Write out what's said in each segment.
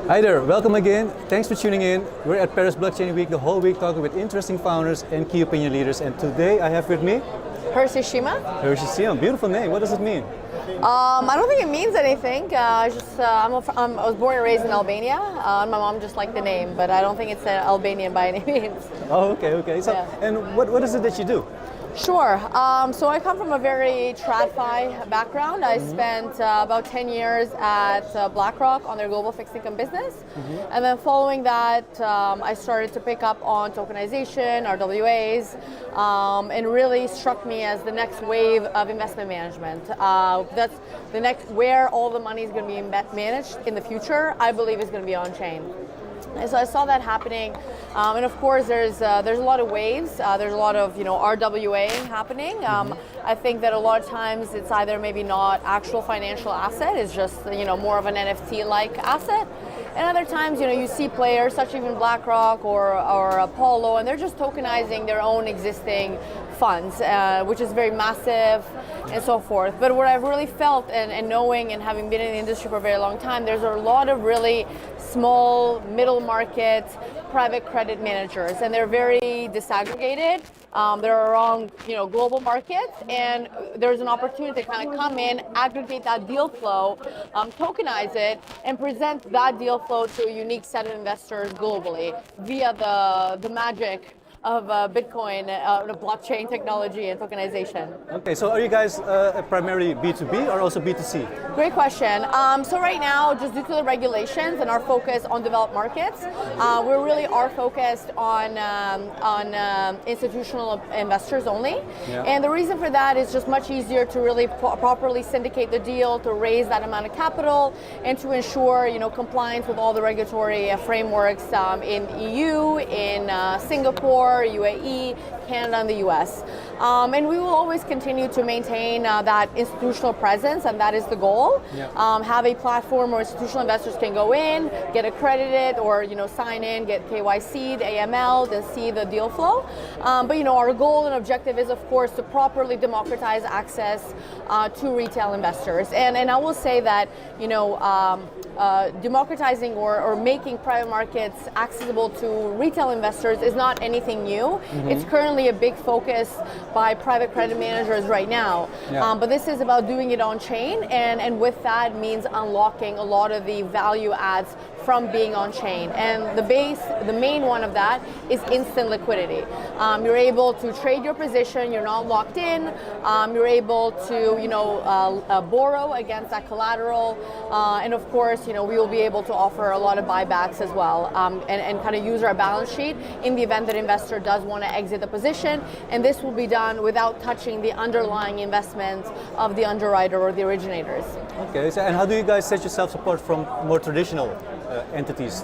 Hi there, welcome again. Thanks for tuning in. We're at Paris Blockchain Week, the whole week talking with interesting founders and key opinion leaders. And today I have with me Hersi Shima. Hersi Shima, beautiful name. What does it mean? I don't think it means anything. I was born and raised in Albania. And my mom just liked the name, but I don't think it's Albanian by any means. Oh, okay. So, Yeah. and what is it that you do? Sure. So I come from a very TradFi background. I spent about 10 years at BlackRock on their global fixed income business. And then following that, I started to pick up on tokenization, RWAs, and really struck me as the next wave of investment management. That's the next, where all the money is going to be managed in the future, I believe is going to be on-chain. And so I saw that happening, and of course there's a lot of waves. There's a lot of RWA happening. I think that a lot of times it's either maybe not actual financial asset, it's just more of an NFT-like asset. And other times you see players such even BlackRock or Apollo, and they're just tokenizing their own existing funds, which is very massive and so forth. But what I've really felt and knowing and having been in the industry for a very long time, there's a lot of really small, middle market, private credit managers, and they're very disaggregated. They're around global markets, and there's an opportunity to kind of come in, aggregate that deal flow, tokenize it, and present that deal flow to a unique set of investors globally via the magic of Bitcoin, the blockchain technology and tokenization. Okay, so are you guys primarily B2B or also B2C? Great question. So right now, just due to the regulations and our focus on developed markets, we really are focused on institutional investors only. Yeah. And the reason for that is just much easier to really properly syndicate the deal, to raise that amount of capital, and to ensure compliance with all the regulatory frameworks in EU, in Singapore, UAE, Canada, and the US. And we will always continue to maintain that institutional presence, and that is the goal. Yeah. Have a platform where institutional investors can go in, get accredited, or sign in, get KYC'd, AML'd, and see the deal flow. But our goal and objective is, of course, to properly democratize access to retail investors. And I will say that democratizing or making private markets accessible to retail investors is not anything new. It's currently a big focus by private credit managers right now. Yeah. But this is about doing it on chain, and with that means unlocking a lot of the value adds from being on chain. And the main one of that is instant liquidity. You're able to trade your position, you're not locked in, you're able to borrow against that collateral, and of course we will be able to offer a lot of buybacks as well, and kind of use our balance sheet in the event that investor does want to exit the position, and this will be done without touching the underlying investments of the underwriter or the originators. Okay, so and how do you guys set yourselves apart from more traditional entities?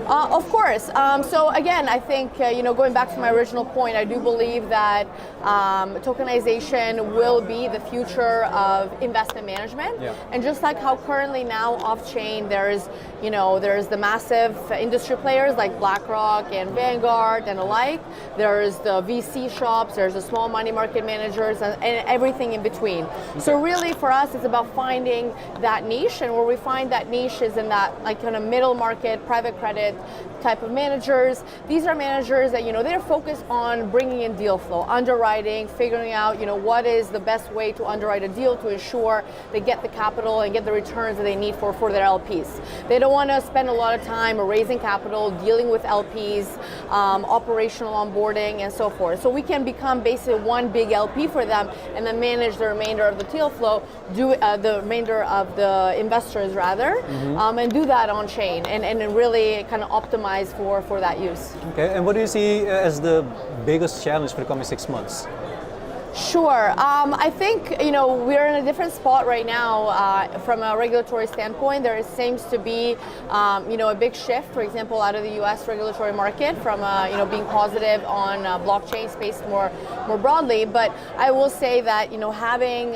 Of course. So again, I think going back to my original point, I do believe that tokenization will be the future of investment management. Yeah. And just like how currently now off-chain there's the massive industry players like BlackRock and Vanguard and alike. There's the VC shops. There's the small money market managers and everything in between. Okay. So really, for us, it's about finding that niche, and where we find that niche is in that kind of middle market, private credit type of managers. These are managers that they're focused on bringing in deal flow, underwriting, figuring out what is the best way to underwrite a deal to ensure they get the capital and get the returns that they need for their LPs. They don't want to spend a lot of time raising capital, dealing with LPs, operational onboarding, and so forth. So we can become basically one big LP for them, and then manage the remainder of the deal flow, the remainder of the investors rather, and do that on chain, and really kind of optimize for that use. Okay, and what do you see as the biggest challenge for the coming 6 months? Sure. I think we're in a different spot right now from a regulatory standpoint. There seems to be a big shift, for example, out of the U.S. regulatory market from being positive on blockchain space more broadly. But I will say that having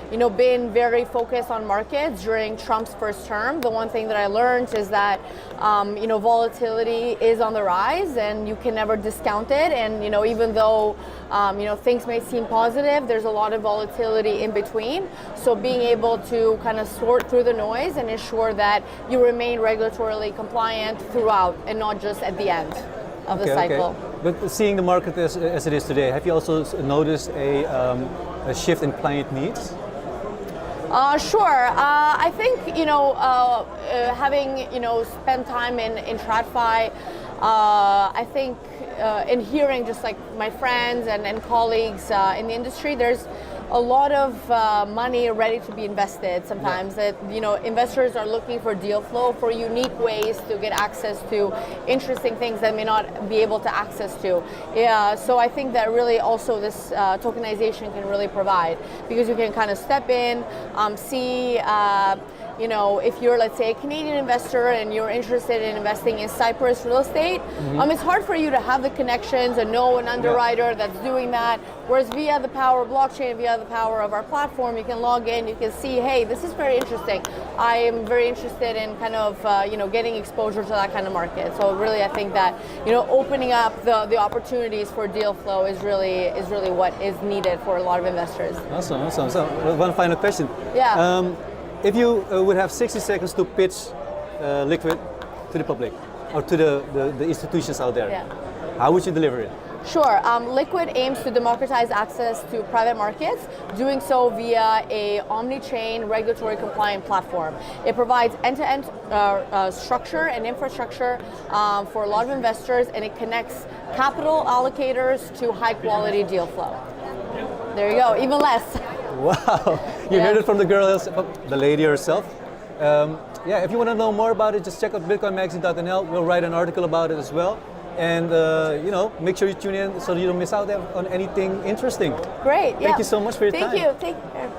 been very focused on markets during Trump's first term, the one thing that I learned is that volatility is on the rise, and you can never discount it. And even though things may seem positive, there's a lot of volatility in between. So being able to kind of sort through the noise and ensure that you remain regulatorily compliant throughout and not just at the end of the cycle. But seeing the market as it is today, have you also noticed a shift in client needs? Sure. I think having spent time in TradFi, I think in hearing just like my friends and colleagues in the industry, there's a lot of money ready to be invested sometimes. That investors are looking for deal flow, for unique ways to get access to interesting things that may not be able to access to. So I think that really also this tokenization can really provide, because you can kind of step in, see if you're, let's say, a Canadian investor and you're interested in investing in Cyprus real estate, it's hard for you to have the connections and know an underwriter that's doing that. Whereas via the power of blockchain, via the power of our platform, you can log in, you can see, hey, this is very interesting. I am very interested in kind of, getting exposure to that kind of market. So really, I think that, opening up the opportunities for deal flow is really what is needed for a lot of investors. Awesome. So one final question. Yeah. If you would have 60 seconds to pitch Liqvid to the public or to the institutions out there, how would you deliver it? Sure. Liqvid aims to democratize access to private markets, doing so via a omni-chain regulatory compliant platform. It provides end-to-end structure and infrastructure for a lot of investors, and it connects capital allocators to high-quality deal flow. There you go, even less. Wow, you heard it from the girl, the lady herself. If you want to know more about it, just check out BitcoinMagazin.nl. We'll write an article about it as well. And make sure you tune in so you don't miss out on anything interesting. Great. Thank you so much for your time. Thank you.